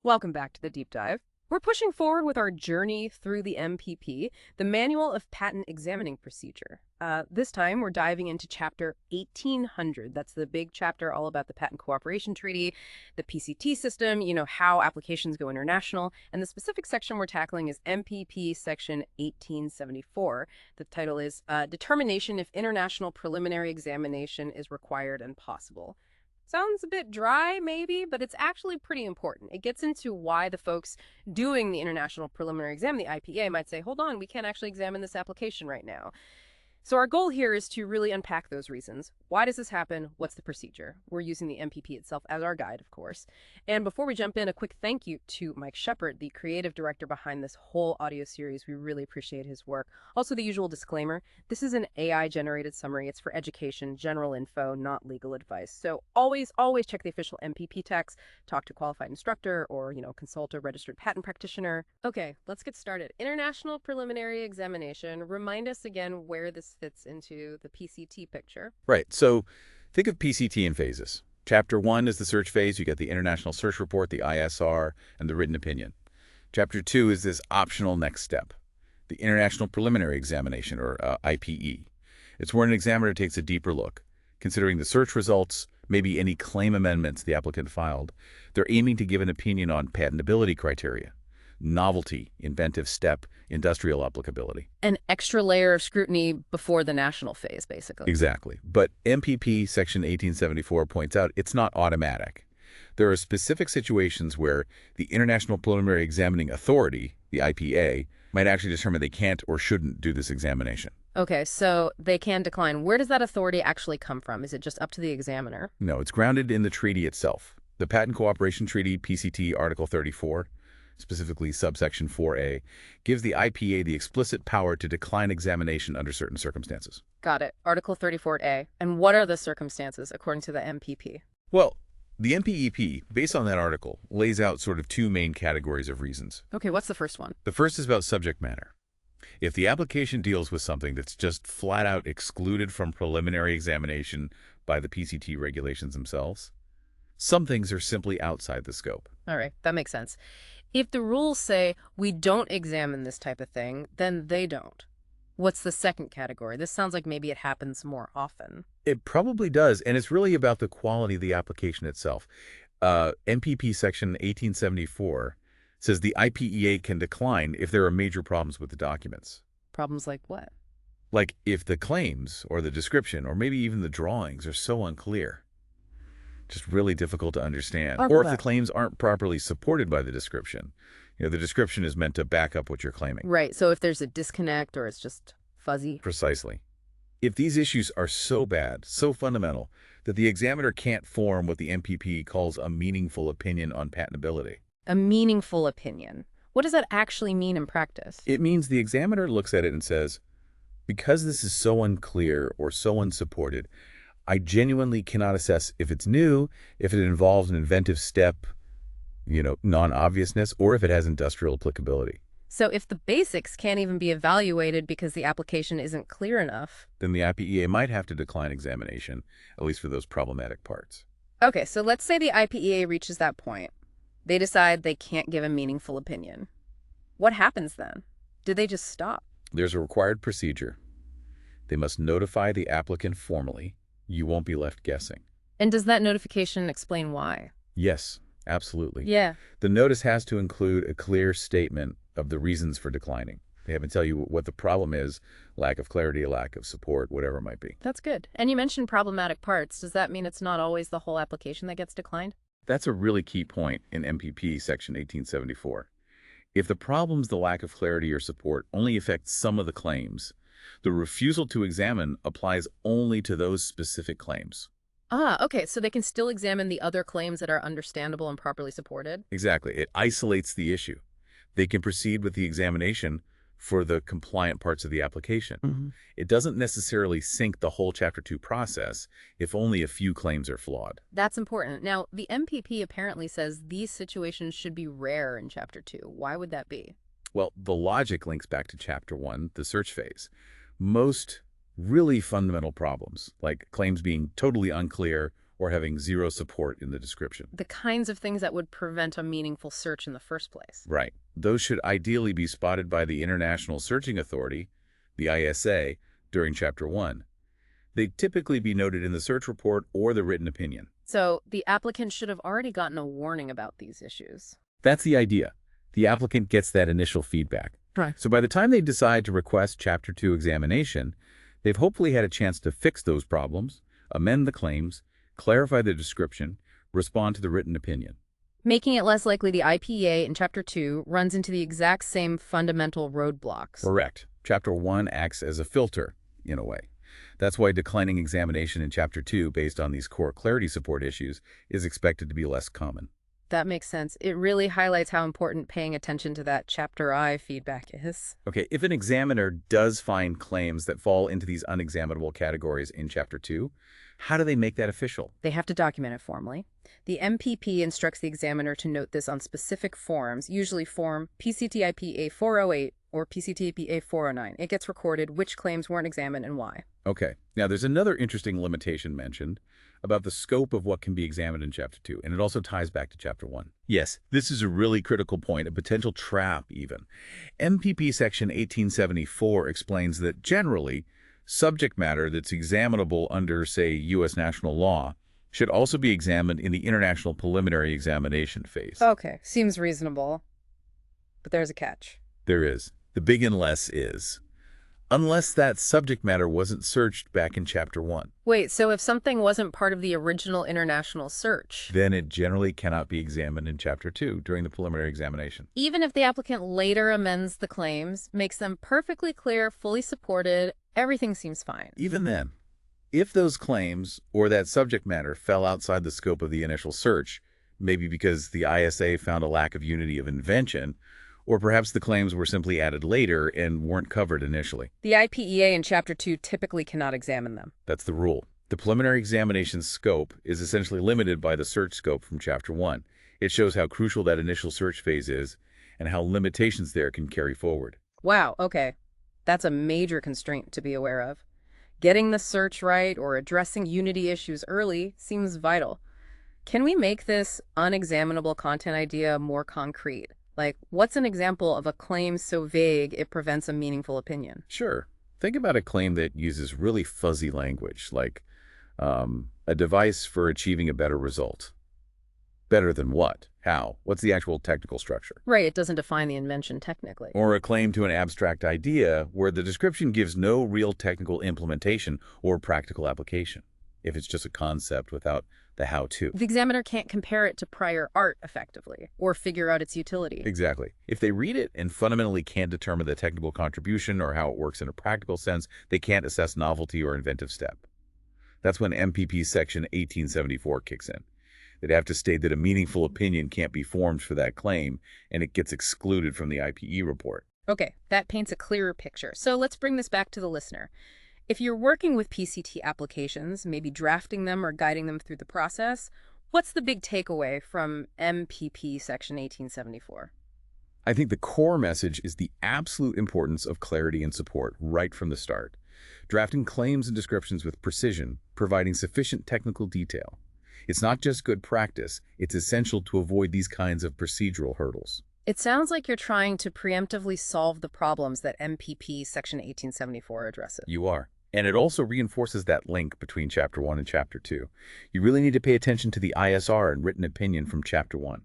Welcome back to the deep dive. We're pushing forward with our journey through the MPP, the Manual of Patent Examining Procedure. This time, we're diving into Chapter 1800. That's the big chapter all about the Patent Cooperation Treaty, the PCT system, how applications go international. And the specific section we're tackling is MPP Section 1874. The title is Determination if International Preliminary Examination is Required and Possible. Sounds a bit dry, maybe, but it's actually pretty important. It gets into why the folks doing the International Preliminary Exam, the IPEA, might say, hold on, we can't actually examine this application right now. So our goal here is to really unpack those reasons. Why does this happen? What's the procedure? We're using the MPP itself as our guide, of course. And before we jump in, a quick thank you to Mike Shepard, the creative director behind this whole audio series. We really appreciate his work. Also, the usual disclaimer, this is an AI-generated summary. It's for education, general info, not legal advice. So always check the official MPP text, talk to a qualified instructor, or, consult a registered patent practitioner. Okay, let's get started. International Preliminary Examination. Remind us again where this fits into the PCT picture. Right. So think of PCT in phases. Chapter 1 is the search phase. You get the International Search Report, the ISR, and the written opinion. Chapter 2 is this optional next step, the International Preliminary Examination, or IPE. It's where an examiner takes a deeper look, considering the search results, maybe any claim amendments the applicant filed. They're aiming to give an opinion on patentability criteria, novelty, inventive step, industrial applicability. An extra layer of scrutiny before the national phase, basically. Exactly. But MPP Section 1874 points out it's not automatic. There are specific situations where the International Preliminary Examining Authority, the IPA, might actually determine they can't or shouldn't do this examination. Okay, so they can decline. Where does that authority actually come from? Is it just up to the examiner? No, it's grounded in the treaty itself. The Patent Cooperation Treaty, PCT, Article 34, specifically subsection 4A, gives the IPA the explicit power to decline examination under certain circumstances. Got it. Article 34A. And what are the circumstances according to the MPP? Well, the MPEP, based on that article, lays out sort of two main categories of reasons. Okay, what's the first one? The first is about subject matter. If the application deals with something that's just flat out excluded from preliminary examination by the PCT regulations themselves, some things are simply outside the scope. All right, that makes sense. If the rules say we don't examine this type of thing, then they don't. What's the second category? This sounds like maybe it happens more often. It probably does, and it's really about the quality of the application itself. MPP Section 1874 says the IPEA can decline if there are major problems with the documents. Problems like what? Like if the claims or the description or maybe even the drawings are so unclear, just really difficult to understand. Or if the claims aren't properly supported by the description. The description is meant to back up what you're claiming. Right, so if there's a disconnect or it's just fuzzy. Precisely. If these issues are so bad, so fundamental, that the examiner can't form what the MPP calls a meaningful opinion on patentability. A meaningful opinion. What does that actually mean in practice? It means the examiner looks at it and says, because this is so unclear or so unsupported, I genuinely cannot assess if it's new, if it involves an inventive step, non-obviousness, or if it has industrial applicability. So if the basics can't even be evaluated because the application isn't clear enough, then the IPEA might have to decline examination, at least for those problematic parts. Okay, so let's say the IPEA reaches that point. They decide they can't give a meaningful opinion. What happens then? Do they just stop? There's a required procedure. They must notify the applicant formally. You won't be left guessing. And does that notification explain why? Yes, absolutely. Yeah. The notice has to include a clear statement of the reasons for declining. They have to tell you what the problem is, lack of clarity, lack of support, whatever it might be. That's good. And you mentioned problematic parts. Does that mean it's not always the whole application that gets declined? That's a really key point in MPP Section 1874. If the problem's the lack of clarity or support only affects some of the claims, the refusal to examine applies only to those specific claims. Ah, okay, so they can still examine the other claims that are understandable and properly supported? Exactly. It isolates the issue. They can proceed with the examination for the compliant parts of the application. It doesn't necessarily sync the whole Chapter 2 process if only a few claims are flawed. That's important. Now, the MPP apparently says these situations should be rare in Chapter 2. Why would that be? Well, the logic links back to Chapter 1, the search phase. Most really fundamental problems, like claims being totally unclear or having zero support in the description. The kinds of things that would prevent a meaningful search in the first place. Right. Those should ideally be spotted by the International Searching Authority, the ISA, during Chapter 1. They'd typically be noted in the search report or the written opinion. So the applicant should have already gotten a warning about these issues. That's the idea. The applicant gets that initial feedback. Right. So by the time they decide to request Chapter 2 examination, they've hopefully had a chance to fix those problems, amend the claims, clarify the description, respond to the written opinion. Making it less likely the IPEA in Chapter 2 runs into the exact same fundamental roadblocks. Correct. Chapter 1 acts as a filter, in a way. That's why declining examination in Chapter 2 based on these core clarity support issues is expected to be less common. That makes sense. It really highlights how important paying attention to that Chapter I feedback is. Okay, if an examiner does find claims that fall into these unexaminable categories in Chapter 2, how do they make that official? They have to document it formally. The MPP instructs the examiner to note this on specific forms, usually form PCT-IPEA 408 or PCT-IPEA 409. It gets recorded which claims weren't examined and why. Okay, now there's another interesting limitation mentioned about the scope of what can be examined in Chapter 2, and it also ties back to Chapter 1. Yes, this is a really critical point, a potential trap even. MPP Section 1874 explains that generally, subject matter that's examinable under, say, U.S. national law should also be examined in the international preliminary examination phase. Okay, seems reasonable. But there's a catch. There is. The big unless is. Unless that subject matter wasn't searched back in Chapter 1. Wait, so if something wasn't part of the original international search, Then it generally cannot be examined in Chapter 2 during the preliminary examination. even if the applicant later amends the claims, makes them perfectly clear, fully supported, everything seems fine. Even then, if those claims or that subject matter fell outside the scope of the initial search, maybe because the ISA found a lack of unity of invention, or perhaps the claims were simply added later and weren't covered initially. The IPEA in Chapter 2 typically cannot examine them. That's the rule. The preliminary examination scope is essentially limited by the search scope from Chapter 1. It shows how crucial that initial search phase is and how limitations there can carry forward. Wow, okay. That's a major constraint to be aware of. Getting the search right or addressing unity issues early seems vital. Can we make this unexaminable content idea more concrete? Like, what's an example of a claim so vague it prevents a meaningful opinion? Sure. Think about a claim that uses really fuzzy language, like a device for achieving a better result. Better than what? How? What's the actual technical structure? Right, it doesn't define the invention technically. Or a claim to an abstract idea where the description gives no real technical implementation or practical application, if it's just a concept without the how-to. The examiner can't compare it to prior art effectively or figure out its utility. Exactly. If they read it and fundamentally can't determine the technical contribution or how it works in a practical sense, they can't assess novelty or inventive step. That's when MPP Section 1874 kicks in. They'd have to state that a meaningful opinion can't be formed for that claim, and it gets excluded from the IPE report. Okay, that paints a clearer picture. So let's bring this back to the listener. If you're working with PCT applications, maybe drafting them or guiding them through the process, what's the big takeaway from MPP Section 1874? I think the core message is the absolute importance of clarity and support right from the start. Drafting claims and descriptions with precision, providing sufficient technical detail. It's not just good practice, it's essential to avoid these kinds of procedural hurdles. It sounds like you're trying to preemptively solve the problems that MPP Section 1874 addresses. You are. And it also reinforces that link between Chapter 1 and Chapter 2. You really need to pay attention to the ISR and written opinion from Chapter 1.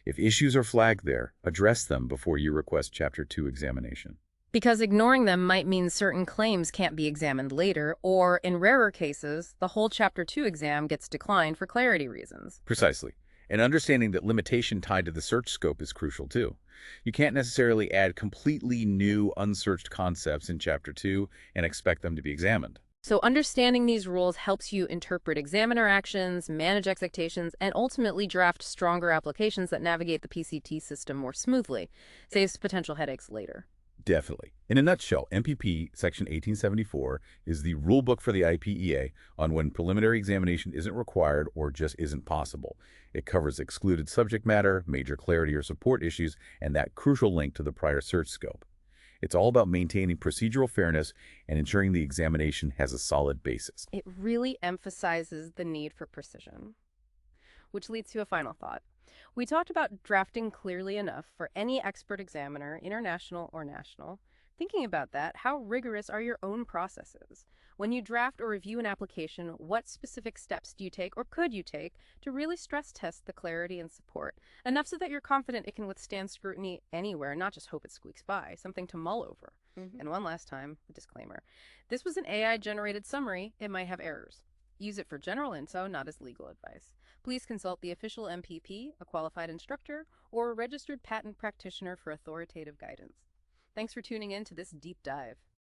If issues are flagged there, address them before you request Chapter 2 examination. Because ignoring them might mean certain claims can't be examined later, or in rarer cases, the whole Chapter 2 exam gets declined for clarity reasons. Precisely. And understanding that limitation tied to the search scope is crucial too. You can't necessarily add completely new, unsearched concepts in Chapter 2 and expect them to be examined. So understanding these rules helps you interpret examiner actions, manage expectations, and ultimately draft stronger applications that navigate the PCT system more smoothly. Saves potential headaches later. Definitely. In a nutshell, MPP Section 1874 is the rulebook for the IPEA on when preliminary examination isn't required or just isn't possible. It covers excluded subject matter, major clarity or support issues, and that crucial link to the prior search scope. It's all about maintaining procedural fairness and ensuring the examination has a solid basis. It really emphasizes the need for precision, which leads to a final thought. We talked about drafting clearly enough for any expert examiner, international or national. Thinking about that, how rigorous are your own processes? When you draft or review an application, what specific steps do you take or could you take to really stress test the clarity and support? Enough so that you're confident it can withstand scrutiny anywhere, not just hope it squeaks by, something to mull over. And one last time, a disclaimer. This was an AI-generated summary. It might have errors. Use it for general info, not as legal advice. Please consult the official MPP, a qualified instructor, or a registered patent practitioner for authoritative guidance. Thanks for tuning in to this deep dive.